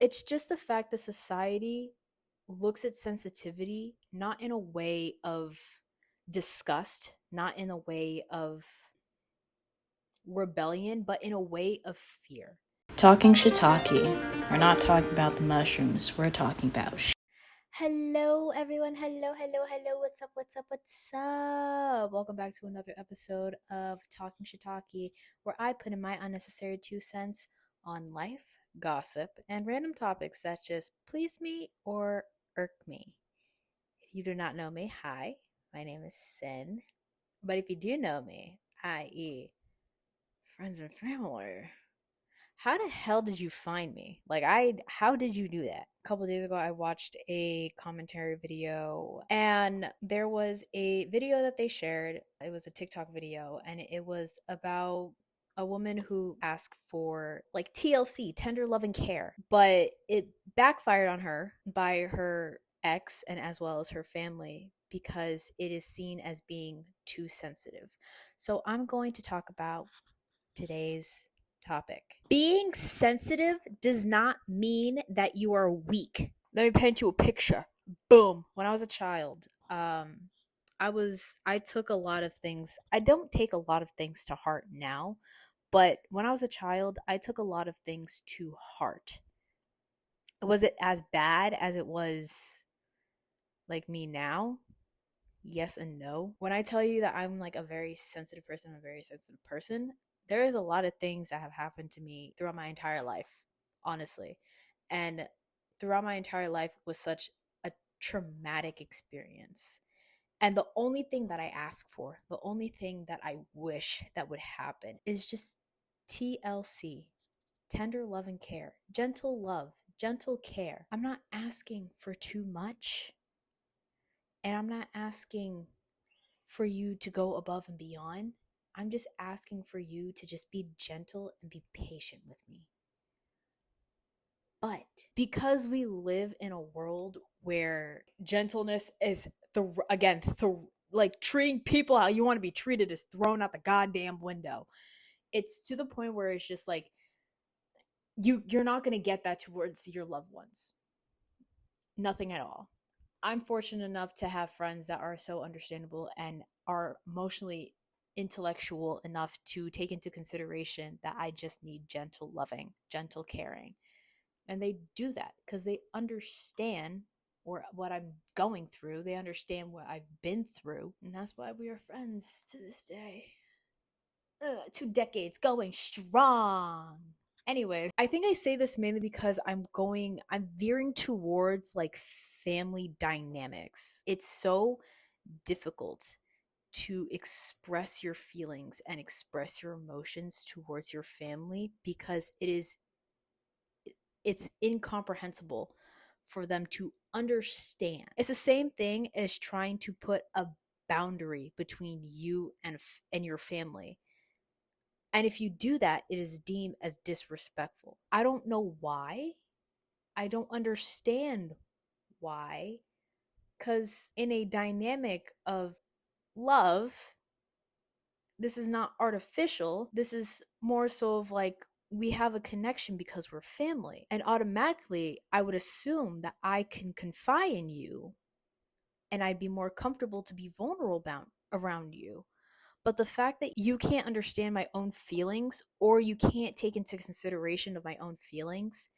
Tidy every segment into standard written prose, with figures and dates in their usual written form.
It's just the fact that society looks at sensitivity not in a way of disgust, not in a way of rebellion, but in a way of fear. Talking shiitake. We're not talking about the mushrooms. We're talking about Hello, everyone. Hello, hello, hello. What's up? What's up? What's up? Welcome back to another episode of Talking Shiitake, where I put in my unnecessary 2 cents on life, gossip, and random topics that just please me or irk me. If you do not know me, hi, my name is Sin. But if you do know me, i.e., friends and family, how the hell did you find me? How did you do that? A couple days ago, I watched a commentary video, and there was a video that they shared. It was a TikTok video, and it was about a woman who asked for like TLC, tender loving care, but it backfired on her by her ex and as well as her family because it is seen as being too sensitive. So I'm going to talk about today's topic. Being sensitive does not mean that you are weak. Let me paint you a picture. Boom. When I was a child, I took a lot of things. I don't take a lot of things to heart now, but when I was a child, I took a lot of things to heart. Was it as bad as it was like me now? Yes and no. When I tell you that I'm like a very sensitive person, I'm a very sensitive person, there is a lot of things that have happened to me throughout my entire life, honestly. And throughout my entire life was such a traumatic experience. And the only thing that I ask for, the only thing that I wish that would happen is just TLC, tender love and care, gentle love, gentle care. I'm not asking for too much, and I'm not asking for you to go above and beyond. I'm just asking for you to just be gentle and be patient with me. But because we live in a world where gentleness is like treating people how you want to be treated is thrown out the goddamn window. It's to the point where it's just like you're not going to get that towards your loved ones. Nothing at all. I'm fortunate enough to have friends that are so understandable and are emotionally intellectual enough to take into consideration that I just need gentle loving, gentle caring. And they do that because they understand or what I'm going through. They understand what I've been through. And that's why we are friends to this day. 2 decades going strong. Anyways, I think I say this mainly because I'm veering towards like family dynamics. It's so difficult to express your feelings and express your emotions towards your family because it's incomprehensible for them to understand. It's the same thing as trying to put a boundary between you and your family. And if you do that, it is deemed as disrespectful. I don't know why. I don't understand why. Because in a dynamic of love, this is not artificial. This is more so of like we have a connection because we're family. And automatically, I would assume that I can confide in you and I'd be more comfortable to be vulnerable around you. But the fact that you can't understand my own feelings or you can't take into consideration of my own feelings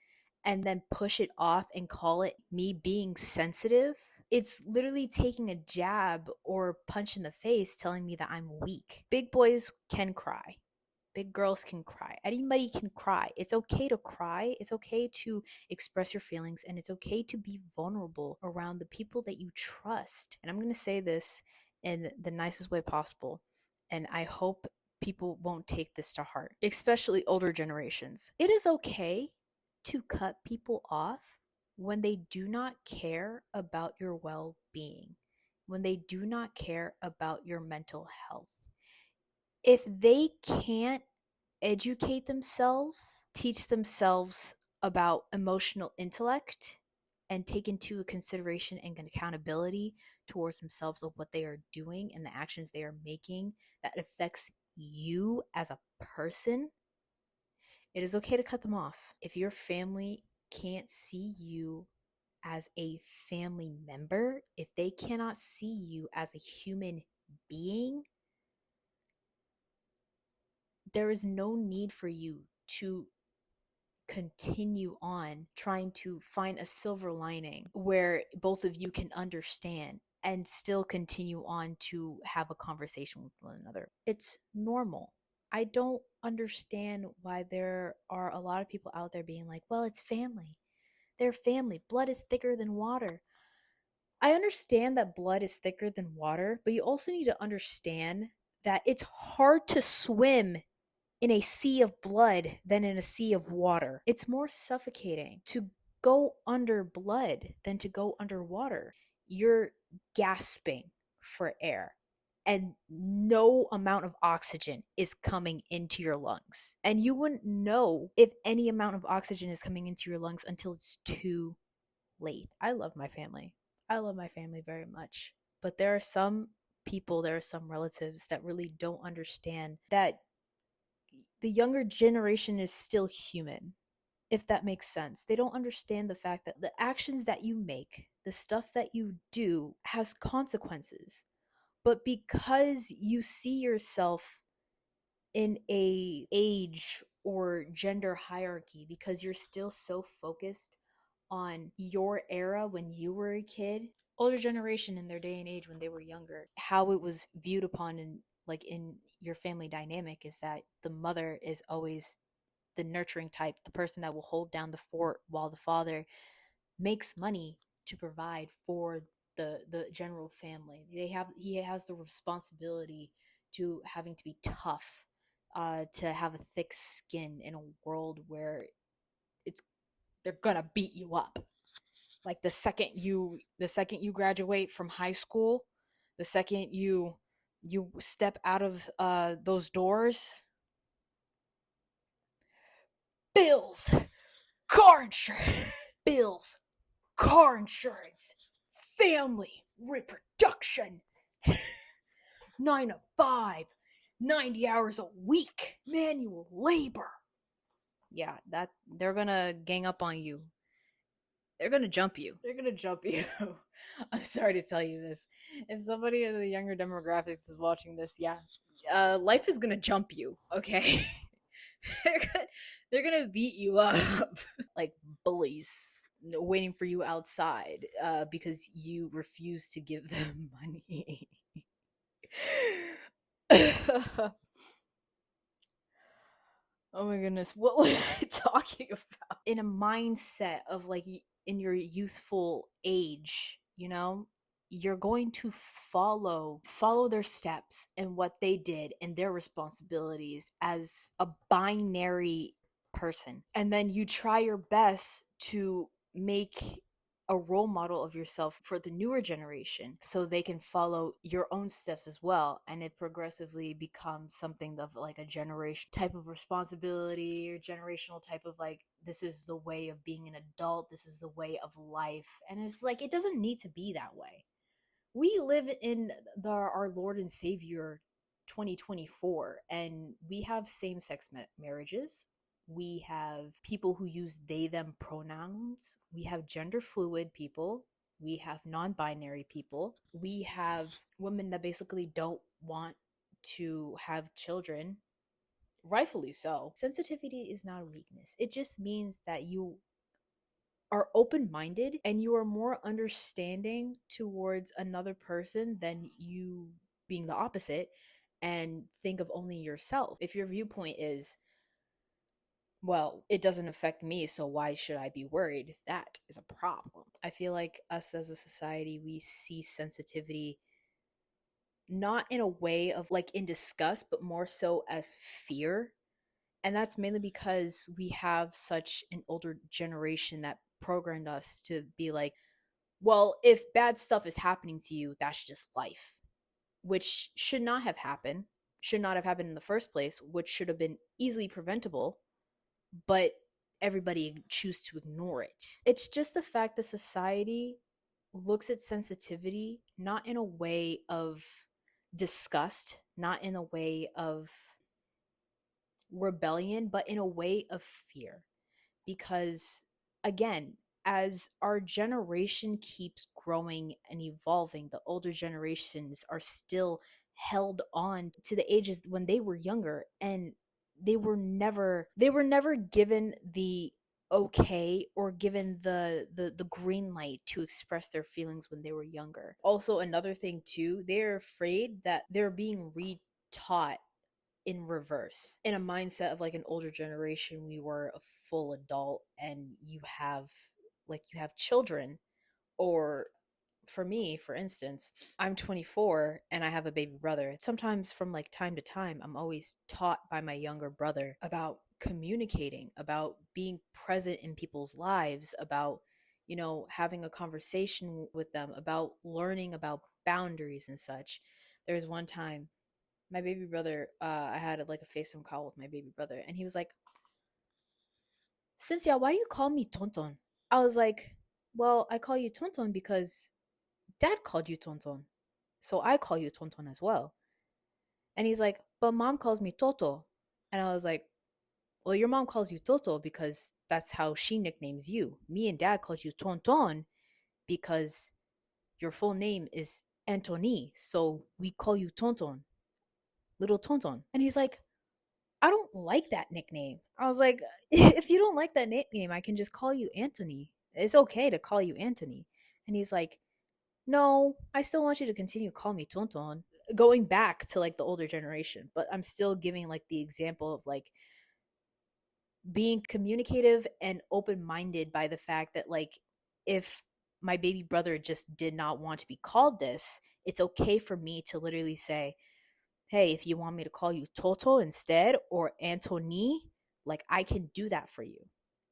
and then push it off and call it me being sensitive, it's literally taking a jab or punch in the face telling me that I'm weak. Big boys can cry. Big girls can cry. Anybody can cry. It's okay to cry. It's okay to express your feelings, and it's okay to be vulnerable around the people that you trust. And I'm going to say this in the nicest way possible, and I hope people won't take this to heart, especially older generations. It is okay to cut people off when they do not care about your well being, when they do not care about your mental health. If they can't educate themselves, teach themselves about emotional intellect, and take into consideration and accountability towards themselves of what they are doing and the actions they are making that affects you as a person, it is okay to cut them off. If your family can't see you as a family member, if they cannot see you as a human being, there is no need for you to continue on trying to find a silver lining where both of you can understand and still continue on to have a conversation with one another. It's normal. I don't understand why there are a lot of people out there being like, well, it's family. They're family. Blood is thicker than water. I understand that blood is thicker than water, but you also need to understand that it's hard to swim in a sea of blood than in a sea of water. It's more suffocating to go under blood than to go underwater. You're gasping for air, and no amount of oxygen is coming into your lungs. And you wouldn't know if any amount of oxygen is coming into your lungs until it's too late. I love my family. I love my family very much. But there are some people, there are some relatives that really don't understand that the younger generation is still human, if that makes sense. They don't understand the fact that the actions that you make, the stuff that you do, has consequences. But because you see yourself in a age or gender hierarchy, because you're still so focused on your era when you were a kid, older generation in their day and age when they were younger, how it was viewed upon in like in your family dynamic is that the mother is always the nurturing type, the person that will hold down the fort while the father makes money to provide for the general family. He has the responsibility to having to be tough, to have a thick skin in a world where it's they're gonna beat you up. Like the second you graduate from high school, the second you step out of those doors, bills, car insurance, bills, car insurance, family, reproduction, 9 to 5, 90 hours a week, manual labor. Yeah, that they're gonna gang up on you. They're gonna jump you. They're gonna jump you. I'm sorry to tell you this. If somebody in the younger demographics is watching this, yeah, life is gonna jump you. Okay, they're gonna beat you up like bullies waiting for you outside because you refuse to give them money. Oh my goodness, what was I talking about? In a mindset of like in your youthful age, you're going to follow their steps and what they did and their responsibilities as a binary person. And then you try your best to make a role model of yourself for the newer generation so they can follow your own steps as well, and it progressively becomes something of like a generation type of responsibility or generational type of like, this is the way of being an adult, this is the way of life. And it's like, it doesn't need to be that way. We live in our Lord and Savior 2024, and we have same-sex marriages. We have people who use they them pronouns. We have gender fluid people. We have non-binary people. We have women that basically don't want to have children, rightfully so. Sensitivity is not a weakness. It just means that you are open minded and you are more understanding towards another person than you being the opposite and think of only yourself. If your viewpoint is, well, it doesn't affect me, so why should I be worried? That is a problem. I feel like us as a society, we see sensitivity not in a way of like in disgust, but more so as fear. And that's mainly because we have such an older generation that programmed us to be like, well, if bad stuff is happening to you, that's just life, which should not have happened in the first place, which should have been easily preventable, but everybody choose to ignore it. It's just the fact that society looks at sensitivity not in a way of disgust, not in a way of rebellion, but in a way of fear. Because again, as our generation keeps growing and evolving, the older generations are still held on to the ages when they were younger, and they were never given the okay or given the green light to express their feelings when they were younger. Also, another thing too, they're afraid that they're being retaught in reverse, in a mindset of like an older generation. We were a full adult and you have children. Or for me, for instance, I'm 24 and I have a baby brother. Sometimes from like time to time, I'm always taught by my younger brother about communicating, about being present in people's lives, about having a conversation with them, about learning about boundaries and such. There's one time my baby brother, I had like a FaceTime call with my baby brother, and he was like, Cynthia, why do you call me Tonton? I was like, well, I call you Tonton because dad called you Tonton. So I call you Tonton as well. And he's like, but mom calls me Toto. And I was like, well, your mom calls you Toto because that's how she nicknames you. Me and dad calls you Tonton because your full name is Anthony. So we call you Tonton, little Tonton. And he's like, I don't like that nickname. I was like, if you don't like that nickname, I can just call you Anthony. It's okay to call you Anthony. And he's like, no, I still want you to continue to call me Tonton. Going back to like the older generation, but I'm still giving like the example of like being communicative and open minded by the fact that like if my baby brother just did not want to be called this, it's okay for me to literally say, hey, if you want me to call you Toto instead or Antoni, like I can do that for you.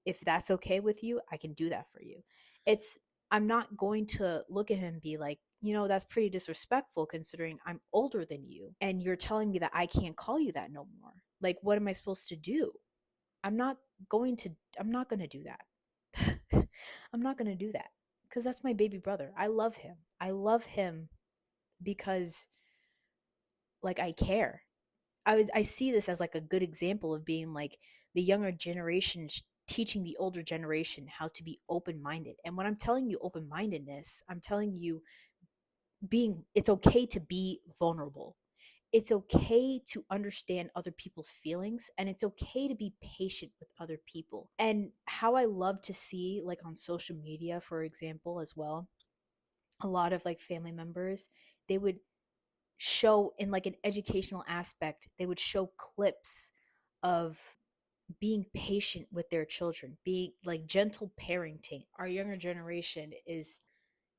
If that's okay with you, I can do that for you. It's I'm not going to look at him and be like, that's pretty disrespectful considering I'm older than you and you're telling me that I can't call you that no more. Like what am I supposed to do? I'm not I'm not going to do that. I'm not going to do that because that's my baby brother. I love him. I love him because like I care. I see this as like a good example of being like the younger generation teaching the older generation how to be open minded. And when I'm telling you open mindedness, I'm telling you it's okay to be vulnerable. It's okay to understand other people's feelings, and it's okay to be patient with other people. And how I love to see, like on social media, for example, as well, a lot of like family members, they would show in like an educational aspect, they would show clips of being patient with their children, being like gentle parenting. Our younger generation is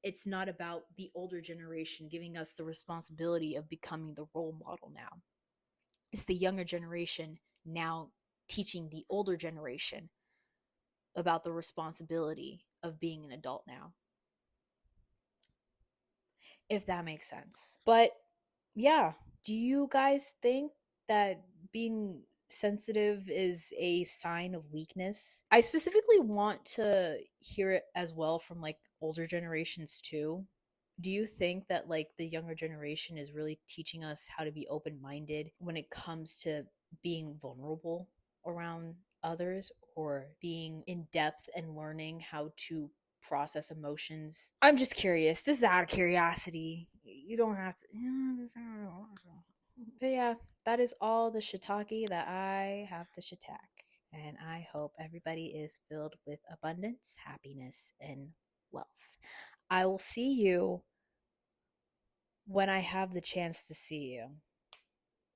it's not about the older generation giving us the responsibility of becoming the role model now. It's the younger generation now teaching the older generation about the responsibility of being an adult now, if that makes sense. But yeah, do you guys think that being sensitive is a sign of weakness? I specifically want to hear it as well from like older generations too. Do you think that like the younger generation is really teaching us how to be open-minded when it comes to being vulnerable around others, or being in depth and learning how to process emotions? I'm just curious. This is out of curiosity. You don't have to. But yeah, that is all the shiitake that I have to shiitake. And I hope everybody is filled with abundance, happiness, and wealth. I will see you when I have the chance to see you.